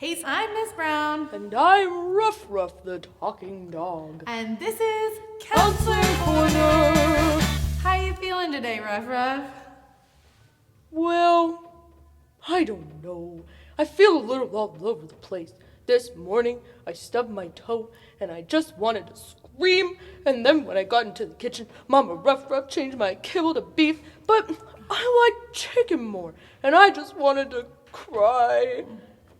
I'm Miss Brown. And I'm Ruff Ruff, the talking dog. And this is Counselor Corner. How you feeling today, Ruff Ruff? Well, I don't know. I feel a little all over the place. This morning, I stubbed my toe, and I just wanted to scream. And then when I got into the kitchen, Mama Ruff Ruff changed my kibble to beef. But I like chicken more, and I just wanted to cry.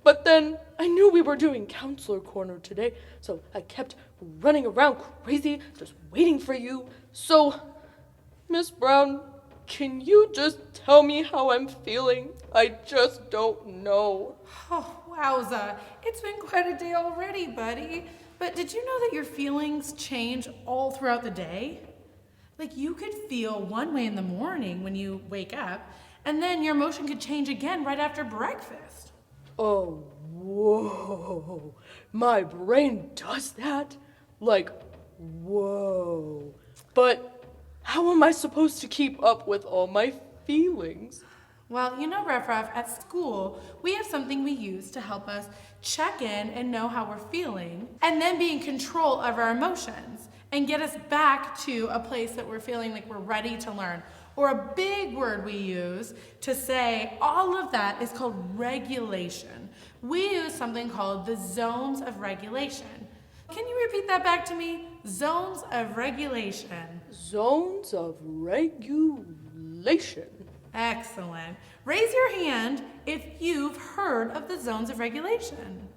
But then I knew we were doing Counselor Corner today, so I kept running around crazy, just waiting for you. So, Miss Brown, can you just tell me how I'm feeling? I just don't know. Oh, wowza. It's been quite a day already, buddy. But did you know that your feelings change all throughout the day? Like you could feel one way in the morning when you wake up, and then your emotion could change again right after breakfast. Oh, whoa. My brain does that? Like, whoa. But how am I supposed to keep up with all my feelings? Well, Ruff Ruff, at school, we have something we use to help us check in and know how we're feeling, and then be in control of our emotions, and get us back to a place that we're feeling like we're ready to learn. Or a big word we use to say all of that is called regulation. We use something called the zones of regulation. Can you repeat that back to me? Zones of regulation. Zones of regulation. Excellent. Raise your hand if you've heard of the zones of regulation.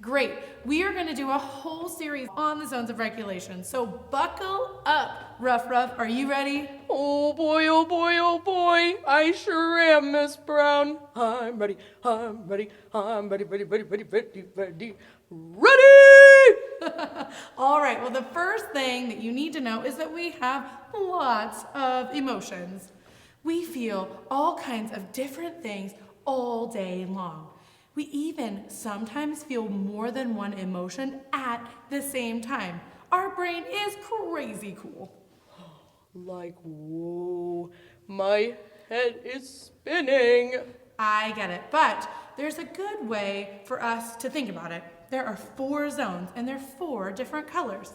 Great. We are going to do a whole series on the zones of regulation. So buckle up, Ruff Ruff. Are you ready? Oh boy, oh boy, oh boy. I sure am, Miss Brown. I'm ready, I'm ready, I'm ready, ready, ready, ready, ready, ready, ready! All right. Well, the first thing that you need to know is that we have lots of emotions. We feel all kinds of different things all day long. We even sometimes feel more than one emotion at the same time. Our brain is crazy cool. Like, whoa, my head is spinning. I get it, but there's a good way for us to think about it. There are 4 zones, and they're 4 different colors.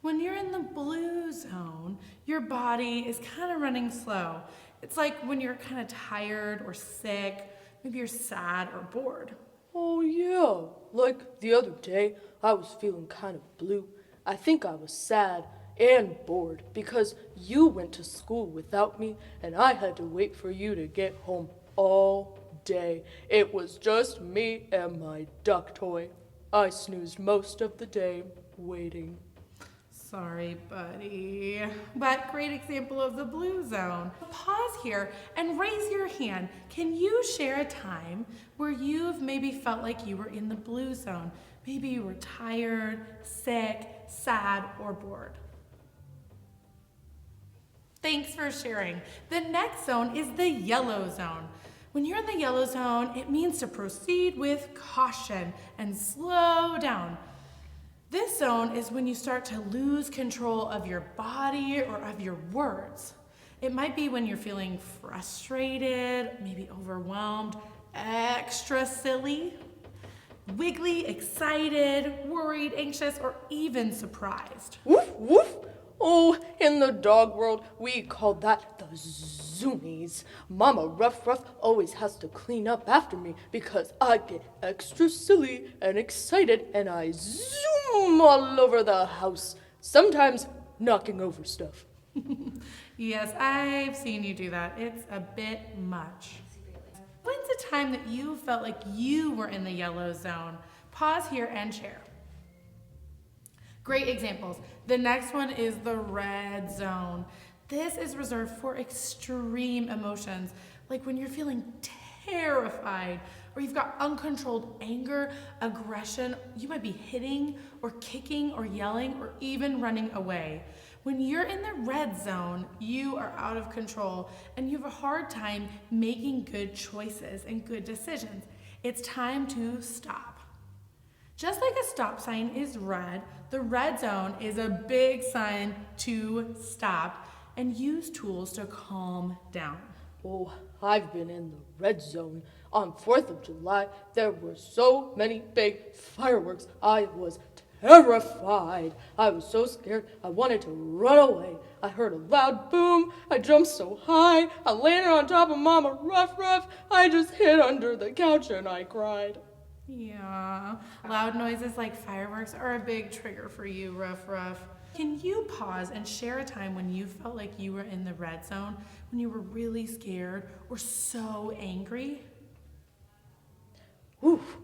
When you're in the blue zone, your body is kind of running slow. It's like when you're kind of tired or sick. Maybe you're sad or bored. Oh yeah, like the other day, I was feeling kind of blue. I think I was sad and bored because you went to school without me and I had to wait for you to get home all day. It was just me and my duck toy. I snoozed most of the day waiting. Sorry, buddy. But great example of the blue zone. Pause here and raise your hand. Can you share a time where you've maybe felt like you were in the blue zone? Maybe you were tired, sick, sad, or bored. Thanks for sharing. The next zone is the yellow zone. When you're in the yellow zone, it means to proceed with caution and slow down. This zone is when you start to lose control of your body or of your words. It might be when you're feeling frustrated, maybe overwhelmed, extra silly, wiggly, excited, worried, anxious, or even surprised. Woof, woof. Oh, in the dog world, we call that the zoomies. Mama Ruff Ruff always has to clean up after me because I get extra silly and excited and I zoom all over the house, sometimes knocking over stuff. Yes, I've seen you do that. It's a bit much. When's the time that you felt like you were in the yellow zone? Pause here and share. Great examples. The next one is the red zone. This is reserved for extreme emotions, like when you're feeling terrified, or you've got uncontrolled anger, aggression. You might be hitting or kicking or yelling or even running away. When you're in the red zone, you are out of control and you have a hard time making good choices and good decisions. It's time to stop. Just like a stop sign is red, the red zone is a big sign to stop and use tools to calm down. Oh, I've been in the red zone. On 4th of July, there were so many big fireworks. I was terrified. I was so scared, I wanted to run away. I heard a loud boom. I jumped so high. I landed on top of Mama Ruff Ruff. I just hid under the couch and I cried. Yeah, loud noises like fireworks are a big trigger for you, Ruff Ruff. Can you pause and share a time when you felt like you were in the red zone, when you were really scared or so angry? Oof,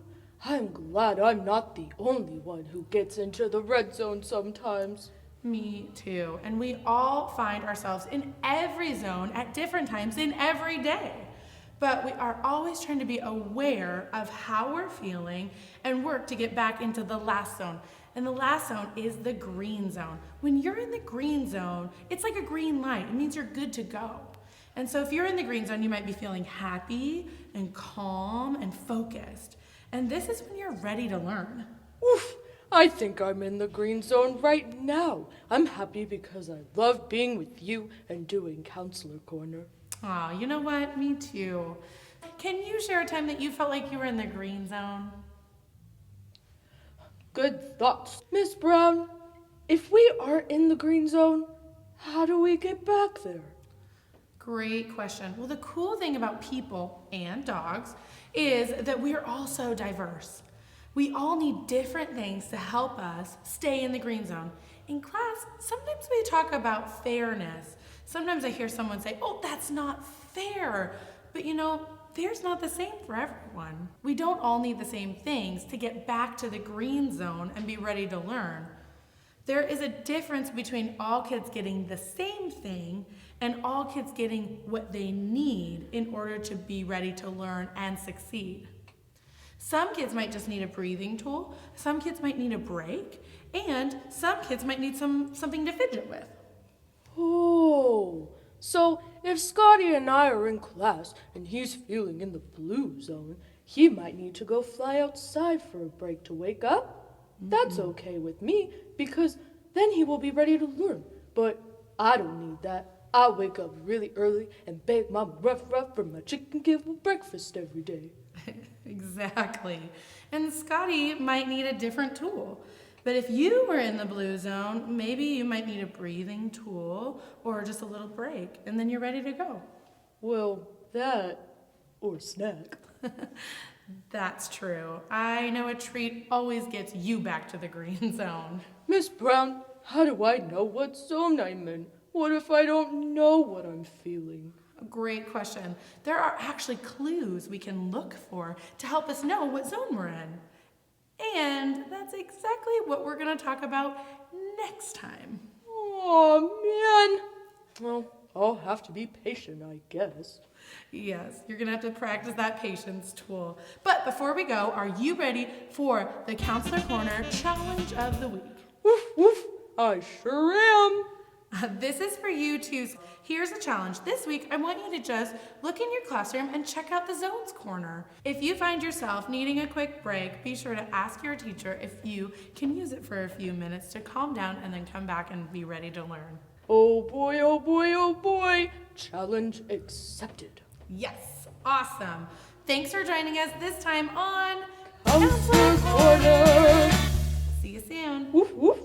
I'm glad I'm not the only one who gets into the red zone sometimes. Me too. And we all find ourselves in every zone at different times in every day. But we are always trying to be aware of how we're feeling and work to get back into the last zone. And the last zone is the green zone. When you're in the green zone, it's like a green light. It means you're good to go. And so if you're in the green zone, you might be feeling happy and calm and focused. And this is when you're ready to learn. Oof, I think I'm in the green zone right now. I'm happy because I love being with you and doing Counselor Corner. Aw, you know what? Me too. Can you share a time that you felt like you were in the green zone? Good thoughts. Miss Brown, if we are in the green zone, how do we get back there? Great question. Well, the cool thing about people and dogs is that we are all so diverse. We all need different things to help us stay in the green zone. In class, sometimes we talk about fairness. Sometimes I hear someone say, oh, that's not fair. But you know, fair's not the same for everyone. We don't all need the same things to get back to the green zone and be ready to learn. There is a difference between all kids getting the same thing and all kids getting what they need in order to be ready to learn and succeed. Some kids might just need a breathing tool, some kids might need a break, and some kids might need something to fidget with. Oh, so if Scotty and I are in class and he's feeling in the blue zone, he might need to go fly outside for a break to wake up. That's okay with me because then he will be ready to learn. But I don't need that. I wake up really early and bake my Ruff Ruff for my chicken kibble breakfast every day. Exactly. And Scotty might need a different tool. But if you were in the blue zone, maybe you might need a breathing tool or just a little break, and then you're ready to go. Well, that or snack. That's true. I know a treat always gets you back to the green zone. Miss Brown, how do I know what zone I'm in? What if I don't know what I'm feeling? A great question. There are actually clues we can look for to help us know what zone we're in. And that's exactly what we're going to talk about next time. Oh, man. Well, I'll have to be patient, I guess. Yes, you're going to have to practice that patience tool. But before we go, are you ready for the Counselor Corner Challenge of the Week? Woof, woof. I sure am. This is for you too. Here's a challenge. This week, I want you to just look in your classroom and check out the Zones Corner. If you find yourself needing a quick break, be sure to ask your teacher if you can use it for a few minutes to calm down and then come back and be ready to learn. Oh boy, oh boy, oh boy. Challenge accepted. Yes, awesome. Thanks for joining us this time on Counselor Corner. See you soon. Woof, woof.